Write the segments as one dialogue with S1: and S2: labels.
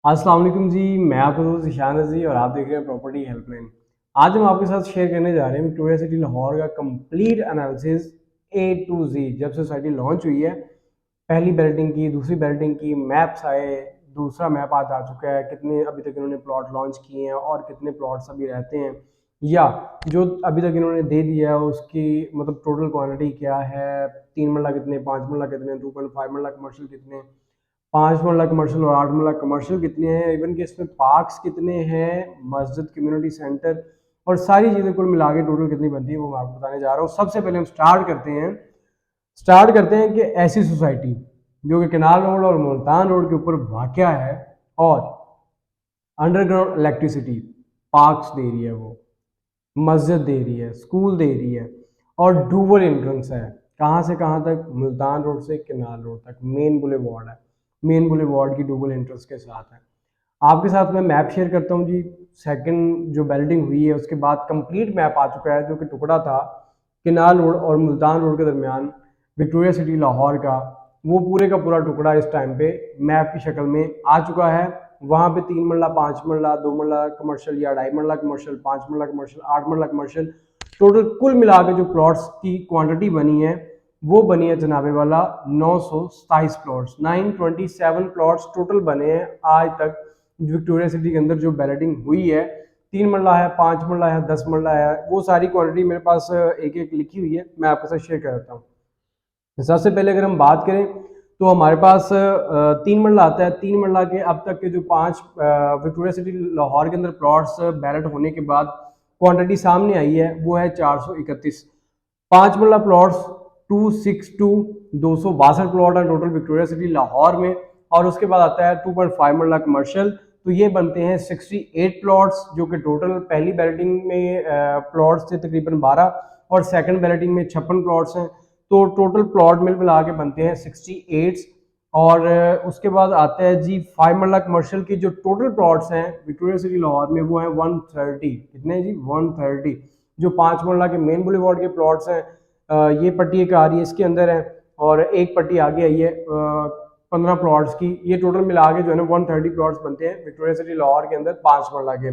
S1: अस्सलाम वालेकुम जी। मैं आपका दोस्त ईशान रज़ी और आप देख रहे हैं प्रॉपर्टी हेल्पलाइन। आज हम आपके साथ शेयर करने जा रहे हैं विक्टोरिया सिटी लाहौर का कंप्लीट एनालिसिस ए टू जी। जब सोसाइटी लॉन्च हुई है, पहली बैलेटिंग की, दूसरी बैलेटिंग की, मैप्स आए, दूसरा मैप आज आ चुका है, कितने अभी तक इन्होंने प्लॉट लॉन्च किए हैं और कितने प्लॉट्स अभी रहते हैं, या जो अभी तक इन्होंने दे दिया है उसकी मतलब टोटल क्वांटिटी क्या है, 3 मरला कितने, 5 मरला कितने, 2.5 मरला कमर्शियल कितने, 5 मरला कमर्शियल और 8 मरला कमर्शियल कितने हैं, इवन कि इसमें पार्क्स कितने हैं, मस्जिद, कम्युनिटी सेंटर और सारी चीज़ें कुल मिला के टोटल कितनी बनती है वो मैं आपको बताने जा रहा हूँ। सबसे पहले हम स्टार्ट करते हैं कि ऐसी सोसाइटी जो कि केनाल रोड और मुल्तान रोड के ऊपर वाक़या है और अंडरग्राउंड इलेक्ट्रिसिटी, पार्क्स दे रही है, वो मस्जिद दे रही है, स्कूल दे रही है और डूबल एंट्रेंस है। कहाँ से कहाँ तक? मुल्तान रोड से केनाल रोड तक मेन बुलेवार्ड है। मेन बुलेवार्ड की डूबल एंट्रेंस के साथ है। आपके साथ मैं मैप शेयर करता हूँ जी। सेकंड जो बिल्डिंग हुई है उसके बाद कंप्लीट मैप आ चुका है, जो कि टुकड़ा था केनाल रोड और मुल्तान रोड के दरमियान विक्टोरिया सिटी लाहौर का, वो पूरे का पूरा टुकड़ा इस टाइम पे मैप की शक्ल में आ चुका है। वहाँ पे 3 मरला, 5 मरला, 2 मरला कमर्शियल या 2.5 मरला कमर्शियल, 5 मरला कमर्शियल, 8 मरला कमर्शियल, टोटल कुल मिला के जो प्लॉट्स की क्वांटिटी बनी है वो बनी है जनाबे वाला 927 प्लॉट्स, 927 प्लॉट्स टोटल बने हैं आज तक विक्टोरिया सिटी के अंदर जो बैलेटिंग हुई है। 3 मरला है, 5 मरला है, 10 मरला है, वो सारी क्वांटिटी मेरे पास एक एक लिखी हुई है, मैं आपके साथ शेयर कर देता हूँ। सबसे पहले अगर हम बात करें तो हमारे पास 3 मरला आता है। 3 मरला के अब तक के जो 5 विक्टोरिया सिटी लाहौर के अंदर प्लॉट्स बैलेट होने के बाद क्वांटिटी सामने आई है वो है 431। 5 मरला प्लॉट्स 262, 262 प्लॉट है टोटल विक्टोरिया सिटी लाहौर में। और उसके बाद आता है 2.5 मरला कमर्शियल, तो ये बनते हैं 68 प्लॉट्स, जो कि टोटल पहली बैलेटिंग में प्लॉट्स थे तकरीबन 12 और सेकंड बैलेटिंग में 56 प्लॉट्स हैं, तो टोटल प्लॉट मिला के बनते हैं 68। और उसके बाद आता है जी 5 मरला कमर्शियल की जो टोटल प्लॉट्स हैं विक्टोरिया सिटी लाहौर में वो है 130। कितने जी? 130। जो 5 मरला के मेन बुलेवार्ड के प्लॉट्स हैं, ये पट्टी एक आ रही है इसके अंदर है और एक पट्टी आगे आई है 15 प्लॉट्स की। ये टोटल मिला के जो है ना 130 प्लॉट्स बनते हैं विक्टोरिया सिटी लाहौर के अंदर 5 मरला के।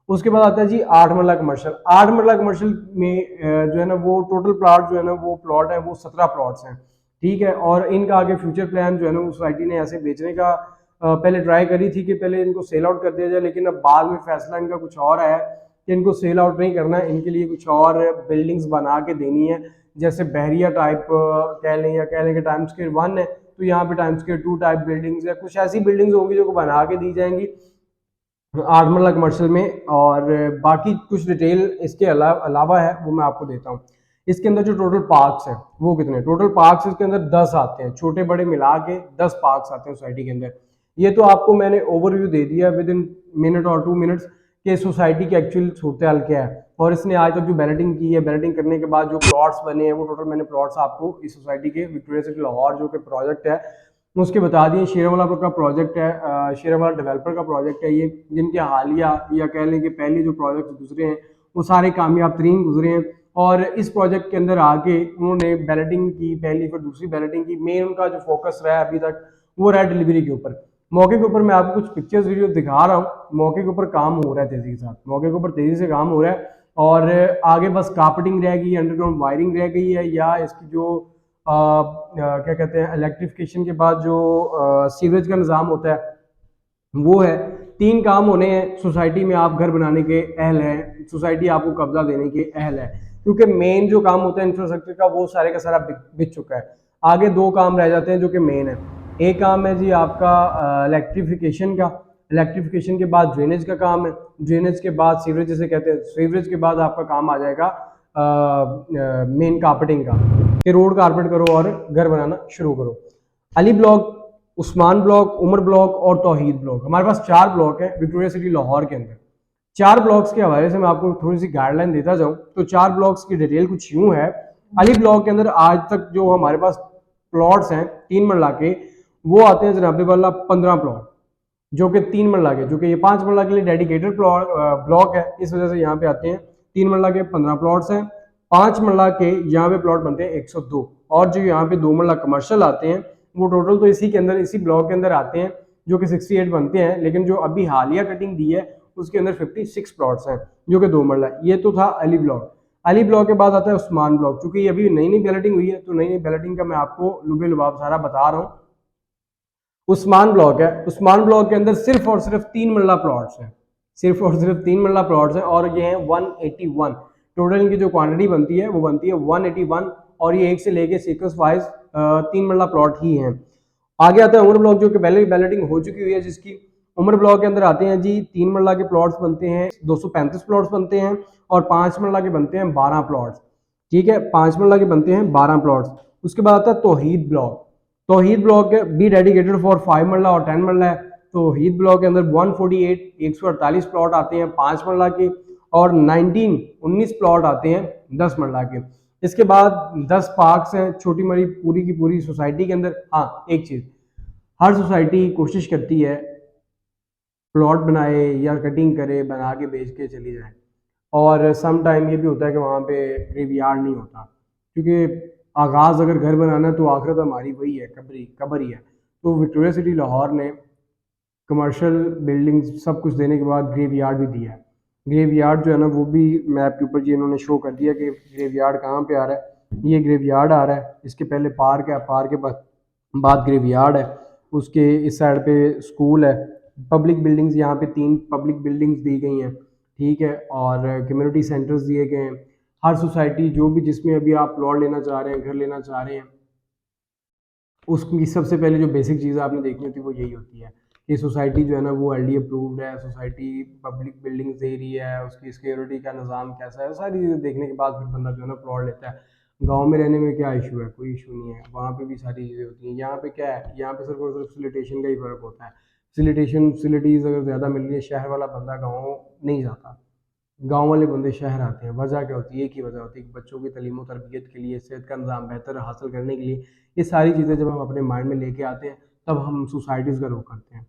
S1: उसके बाद आता है जी 8 मरला कमर्शियल। 8 मरला कमर्शियल में जो है ना वो टोटल प्लॉट जो है ना वो प्लॉट है वो 17 प्लॉट्स हैं, ठीक है। और इनका आगे फ्यूचर प्लान जो है ना वो सोसाइटी ने ऐसे बेचने का पहले ट्राई करी थी कि पहले इनको सेल आउट कर दिया जाए, लेकिन अब बाद में फैसला इनका कुछ और आया कि इनको सेल आउट नहीं करना है, इनके लिए कुछ और बिल्डिंग्स बना के देनी है। जैसे बहरिया टाइप कह लें या कह लें कि टाइम स्क्वायर 1 है तो यहाँ पे टाइम स्क्वायर 2 टाइप बिल्डिंग्स है, कुछ ऐसी बिल्डिंग्स होंगी जो बना के दी जाएंगी 8 मरला कमर्शियल में। और बाकी कुछ डिटेल इसके अलावा है वो मैं आपको देता हूँ। इसके अंदर जो टोटल पार्क्स हैं वो कितने? टोटल पार्क्स इसके अंदर 10 आते हैं, छोटे बड़े मिला के 10 पार्क्स आते हैं सोसाइटी के अंदर। ये तो आपको मैंने ओवरव्यू दे दिया विद इन मिनट और 2 मिनट्स कि सोसाइटी की एक्चुअल सूरत हाल क्या है। और इसने आज तक जो बैलेटिंग की है, बैलेटिंग करने के बाद जो प्लॉट्स बने हैं वो टोटल मैंने प्लॉट्स आपको इस सोसाइटी के विक्टोरिया सिटी लाहौर जो कि प्रोजेक्ट है उसके बता दिए। शेरवाला का प्रोजेक्ट है, शेरवाला डेवलपर का प्रोजेक्ट है ये, जिनके हालिया या कह लें कि पहले जो प्रोजेक्ट गुजरे हैं वो सारे कामयाब तरीन गुजरे हैं। और इस प्रोजेक्ट के अंदर आके उन्होंने बैलेटिंग की, पहली फिर दूसरी बैलेटिंग की। मेन उनका जो फोकस रहा है अभी तक वो रहा डिलीवरी के ऊपर। मौके के ऊपर मैं आपको कुछ पिक्चर्स वीडियो दिखा रहा हूँ। मौके के ऊपर काम हो रहा है तेजी के साथ, मौके के ऊपर तेजी से काम हो रहा है और आगे बस कार्पेटिंग रह गई, अंडरग्राउंड वायरिंग रह गई है, या इसकी जो क्या कहते हैं इलेक्ट्रिफिकेशन के बाद जो सीवरेज का निज़ाम होता है वो है। 3 काम होने हैं सोसाइटी में। आप घर बनाने के अहल हैं, सोसाइटी आपको कब्जा देने के अहल है, क्योंकि मेन जो काम होता है इंफ्रास्ट्रक्चर का वो सारे का सारा बिक चुका है। आगे 2 काम रह जाते हैं जो कि मेन है। एक काम है जी आपका इलेक्ट्रिफिकेशन का। इलेक्ट्रिफिकेशन के बाद ड्रेनेज का काम है। ड्रेनेज के बाद सीवरेज जिसे कहते हैं। सीवरेज के बाद आपका काम आ जाएगा मेन कार्पेटिंग का, कि रोड कारपेट करो और घर बनाना शुरू करो। Ali block, Usman block, Umar block और तौहीद ब्लॉक, हमारे पास 4 ब्लॉक है विक्टोरिया सिटी लाहौर के अंदर। 4 ब्लॉक्स के हवाले से मैं आपको थोड़ी सी गाइडलाइन देता जाऊं तो 4 ब्लॉक्स की डिटेल कुछ यूं है। अली ब्लॉक के अंदर आज तक जो हमारे पास प्लॉट्स हैं 3 मरला के वो आते हैं जनाबे वाला 15 प्लॉट, जो कि 3 मरला के, जो कि ये 5 मरला के लिए डेडिकेटेड ब्लॉक है, इस वजह से यहाँ पे आते हैं। 3 मरला के 15 प्लॉट्स हैं। 5 मरला के यहाँ पे प्लॉट बनते हैं 102, और जो यहाँ पे 2 मरला कमर्शियल आते हैं वो टोटल तो इसी के अंदर, इसी ब्लॉक के अंदर आते हैं जो कि 68 बनते हैं, लेकिन जो अभी हालिया कटिंग दी है उसके अंदर 56 प्लॉट्स हैं जो कि 2 मरला। ये तो था अली ब्लॉक। अली ब्लॉक के बाद आता है उस्मान ब्लॉक। चूंकि ये अभी नई नई बैलेटिंग हुई है तो नई नई बैलेटिंग का मैं आपको लुबे लुबाब सारा बता रहा हूँ। उस्मान ब्लॉक है, उस्मान ब्लॉक के अंदर सिर्फ और सिर्फ 3 मरला प्लॉट्स हैं, सिर्फ और सिर्फ 3 मरला प्लॉट्स हैं, और ये हैं 181। टोटल इनकी जो क्वांटिटी बनती है वो बनती है 181, और ये एक से लेके सीक्वेंस वाइज 3 मरला प्लॉट ही हैं। आगे आता है उमर ब्लॉक, जो कि पहले बैलेटिंग हो चुकी हुई है जिसकी। उमर ब्लॉक के अंदर आते हैं जी 3 मरला के प्लॉट्स बनते हैं, 235 प्लॉट्स बनते हैं, और 5 मरला के बनते हैं 12 प्लॉट्स। ठीक है, 5 मरला के बनते हैं 12 प्लॉट्स। उसके बाद आता है तौहीद block. Towhid block be dedicated for 5 मरला और 10 मरला है। तौहीद ब्लॉक के अंदर 148 प्लॉट आते हैं 5 मरला के, और 19 प्लॉट आते हैं 10 मरला के। इसके बाद 10 पार्क्स हैं छोटी मरी पूरी की पूरी सोसाइटी के अंदर। हाँ, एक चीज, हर सोसाइटी कोशिश करती है प्लॉट बनाए या कटिंग करे, बना के बेच के चली जाए, और सम टाइम ये भी होता है कि वहाँ पे ग्रेवयार्ड नहीं होता, क्योंकि आगाज़ अगर घर बनाना है तो आखिरत हमारी वही है, कब्र ही है। तो विक्टोरिया सिटी लाहौर ने कमर्शियल बिल्डिंग्स सब कुछ देने के बाद ग्रेवयार्ड भी दिया है। ग्रेवयार्ड जो है ना वो भी मैप के ऊपर जी इन्होंने शो कर दिया कि ग्रेवयार्ड कहाँ पे आ रहा है। ये ग्रेवयार्ड आ रहा है, इसके पहले पार्क है, पार्क के बाद ग्रेवयार्ड है, उसके इस साइड पे स्कूल है, पब्लिक बिल्डिंग्स यहाँ पे 3 पब्लिक बिल्डिंग्स दी गई हैं। ठीक है, और कम्युनिटी सेंटर्स दिए गए हैं। हर सोसाइटी जो भी जिसमें अभी आप प्लॉट लेना चाह रहे हैं, घर लेना चाह रहे हैं, उसकी सबसे पहले जो बेसिक चीज़ आपने देखनी होती है वो यही होती है कि सोसाइटी जो है ना वो LD अप्रूव्ड है, सोसाइटी पब्लिक बिल्डिंग्स दे रही है, उसकी सिक्योरिटी का निज़ाम कैसा है, सारी चीज़ें देखने के बाद फिर बंदा जो है ना प्लॉट लेता है। गांव में रहने में क्या इशू है, कोई इशू नहीं है, वहाँ पे भी सारी चीज़ें होती हैं। यहाँ पे क्या है, यहाँ पे सिर्फ और सिर्फ फैसिलिटेशन का ही फ़र्क होता है। फैसिलिटीज़ अगर ज़्यादा मिल रही है, शहर वाला बंदा गाँव नहीं जाता, गांव वाले बंदे शहर आते हैं। वजह क्या होती है, एक ही वजह होती है कि बच्चों की तालीम और तरबियत के लिए, सेहत का निज़ाम बेहतर हासिल करने के लिए, ये सारी चीज़ें जब हम अपने माइंड में लेके आते हैं तब हम सोसाइटीज़ का रुख करते हैं।